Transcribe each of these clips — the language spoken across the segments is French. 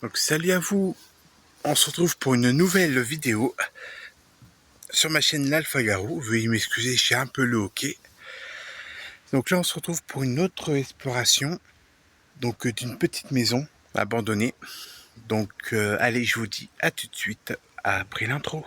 Donc salut à vous, on se retrouve pour une nouvelle vidéo sur ma chaîne l'Alpha Garou. Veuillez m'excuser, je suis un peu le hockey. Donc là on se retrouve pour une autre exploration donc d'une petite maison abandonnée. Donc allez, je vous dis à tout de suite après l'intro.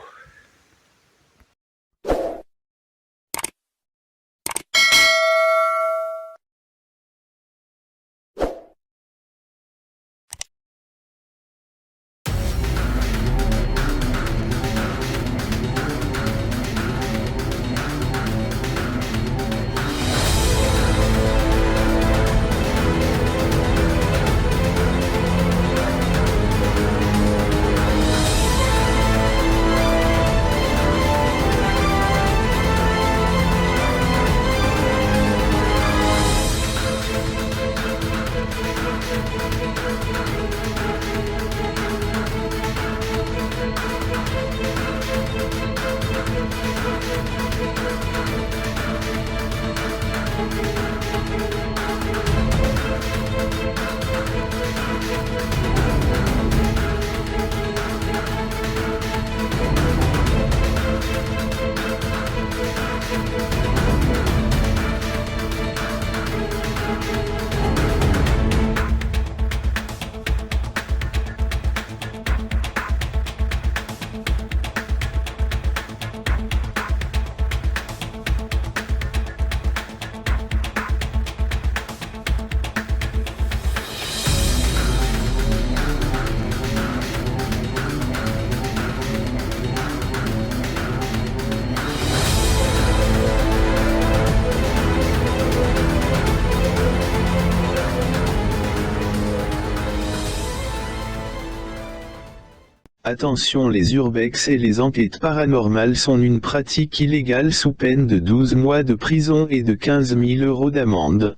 Attention, les urbex et les enquêtes paranormales sont une pratique illégale sous peine de 12 mois de prison et de 15 000 € d'amende.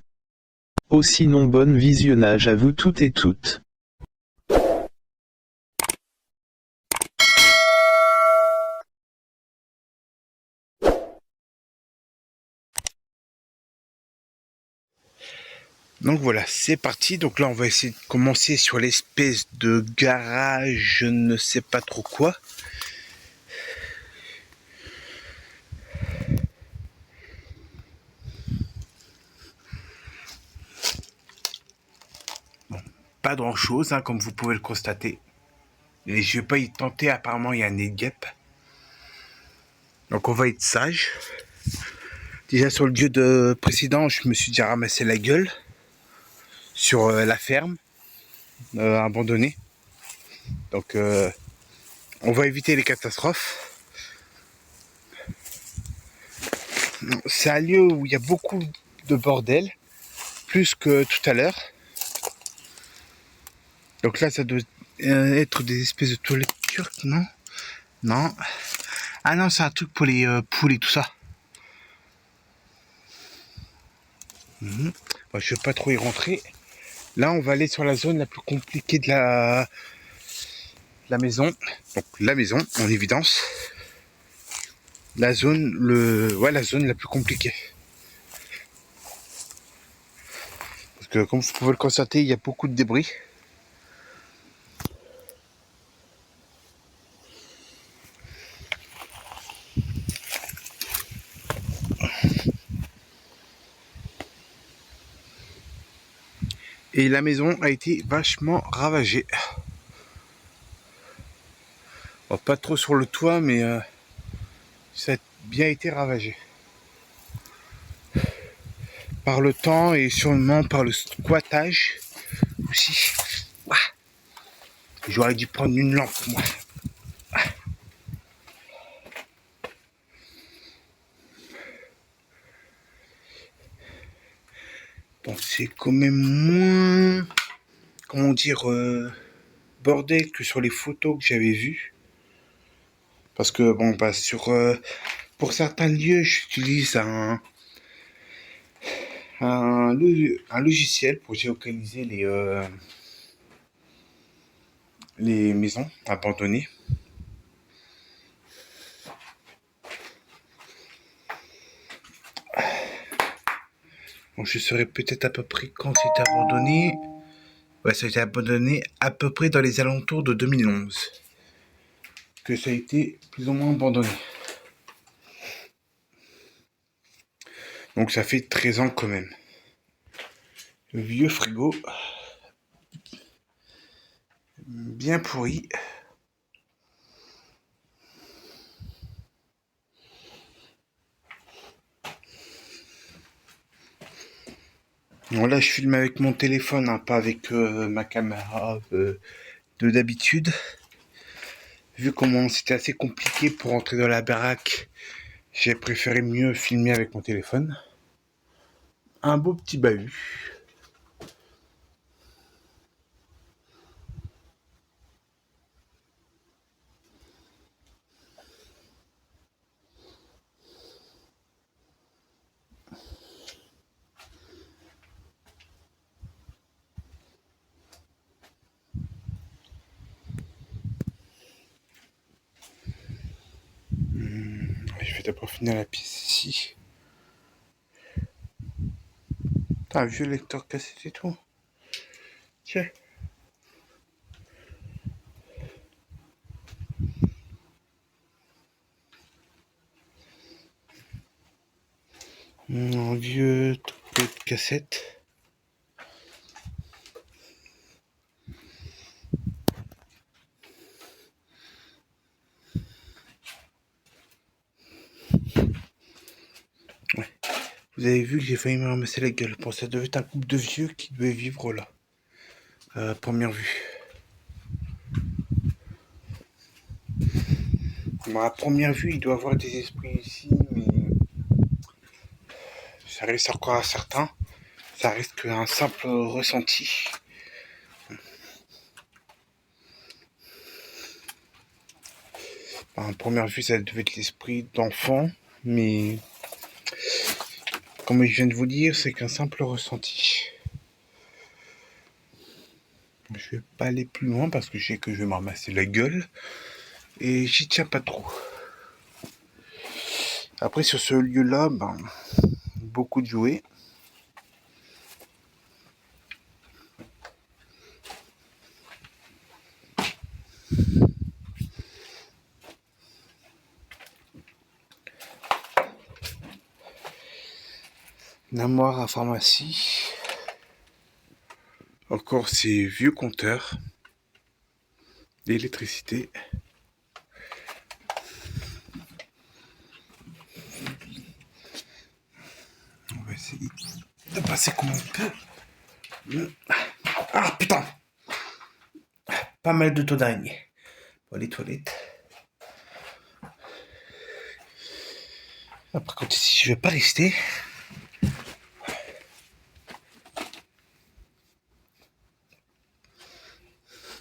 Oh, sinon bon visionnage à vous toutes et toutes. Donc voilà, c'est parti. Donc là on va essayer de commencer sur l'espèce de garage, je ne sais pas trop quoi. Pas grand chose, hein, comme vous pouvez le constater. Et je vais pas y tenter, apparemment il y a un nid de guêpe. Donc on va être sage. Déjà sur le lieu de précédent, je me suis déjà ramassé la gueule sur la ferme abandonnée. Donc on va éviter les catastrophes. C'est un lieu où il y a beaucoup de bordel, plus que tout à l'heure. Donc là ça doit être des espèces de toilettes turques, non? Non. Ah non, c'est un truc pour les poules et tout ça. Bon, je ne vais pas trop y rentrer. Là, on va aller sur la zone la plus compliquée de la maison. Donc, la maison, en évidence. La zone, la zone la plus compliquée. Parce que, comme vous pouvez le constater, il y a beaucoup de débris. Et la maison a été vachement ravagée. Bon, pas trop sur le toit, mais ça a bien été ravagé. Par le temps et sûrement par le squattage aussi. Ouah. J'aurais dû prendre une lampe, moi. Bon, c'est quand même moins, comment dire, bordel que sur les photos que j'avais vues. Parce que, bon, bah, pour certains lieux, j'utilise un logiciel pour géolocaliser les maisons abandonnées. Bon, je saurais peut-être à peu près quand c'est abandonné. Ouais, ça a été abandonné à peu près dans les alentours de 2011. Que ça a été plus ou moins abandonné. Donc ça fait 13 ans quand même. Le vieux frigo. Bien pourri. Bon, là, je filme avec mon téléphone, hein, pas avec ma caméra de d'habitude. Vu comment c'était assez compliqué pour entrer dans la baraque, j'ai préféré mieux filmer avec mon téléphone. Un beau petit bahut. Je vais d'abord finir la pièce ici. T'as un vieux lecteur cassette et tout. Tiens. Un vieux truc de cassette. Ouais. Vous avez vu que j'ai failli me ramasser la gueule. Bon, ça devait être un couple de vieux qui devait vivre là. Première vue. Bon, à première vue, il doit avoir des esprits ici, mais ça reste encore incertain. Ça reste qu'un simple ressenti. À première vue, ça devait être l'esprit d'enfant, mais comme je viens de vous dire, c'est qu'un simple ressenti. Je vais pas aller plus loin parce que je sais que je vais me ramasser la gueule et j'y tiens pas trop. Après, sur ce lieu-là, beaucoup de jouets. Une armoire à pharmacie. Encore ces vieux compteurs d'électricité. On va essayer de passer comme on peut. Ah putain! Pas mal de taux d'araignée. Bon, les toilettes. Après, quand ici, je vais pas rester.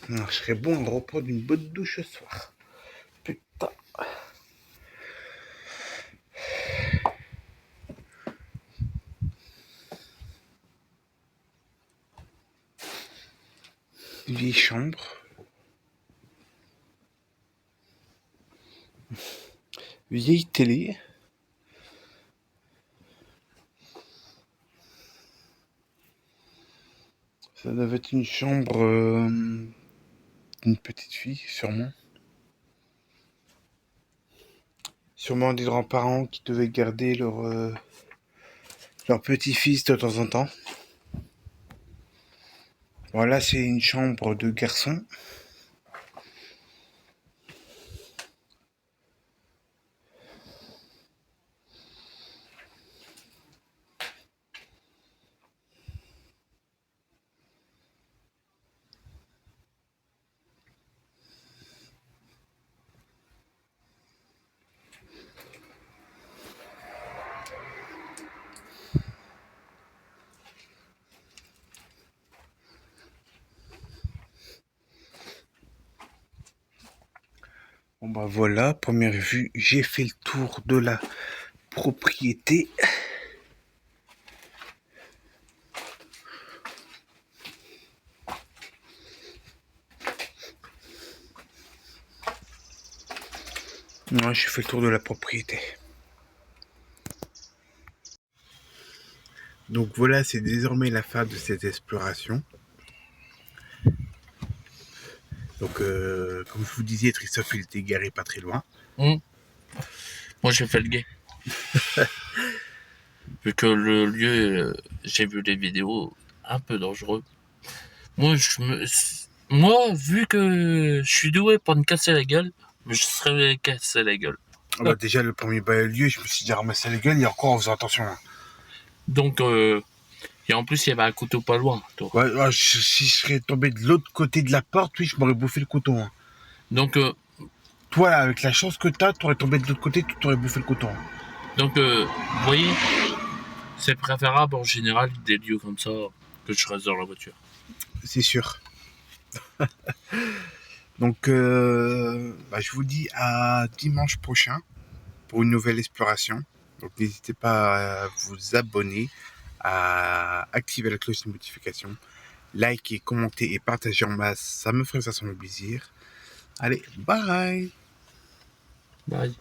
Non, je serais bon à reprendre une bonne douche ce soir. Putain. Une vieille chambre. Vieille télé. Ça devait être une chambre d'une petite fille, sûrement. Sûrement des grands-parents qui devaient garder leur petit-fils de temps en temps. Voilà, c'est une chambre de garçon. Bon bah voilà, première vue, j'ai fait le tour de la propriété. Ouais, j'ai fait le tour de la propriété. Donc voilà, c'est désormais la fin de cette exploration. Donc, comme je vous disais, Christophe, il était garé pas très loin. Moi, j'ai fait le gay. Vu que le lieu, j'ai vu les vidéos, un peu dangereux. Moi, vu que je suis doué pour me casser la gueule, je serais cassé la gueule. Bah, déjà, le premier lieu, je me suis dit ramassé la gueule, et encore en faisant attention. Hein. Donc, et en plus, il y avait un couteau pas loin. Ouais, si je serais tombé de l'autre côté de la porte, oui, je m'aurais bouffé le couteau. Hein. Donc, toi, là, avec la chance que t'aurais tombé de l'autre côté, tu t'aurais bouffé le couteau. Hein. Donc, vous voyez, c'est préférable en général des lieux comme ça que je reste dans la voiture. C'est sûr. Donc, je vous dis à dimanche prochain pour une nouvelle exploration. Donc, n'hésitez pas à vous abonner, à activer la cloche de notification, liker, commenter et partager en masse. Ça me ferait ça sans plaisir. Allez, bye! Bye.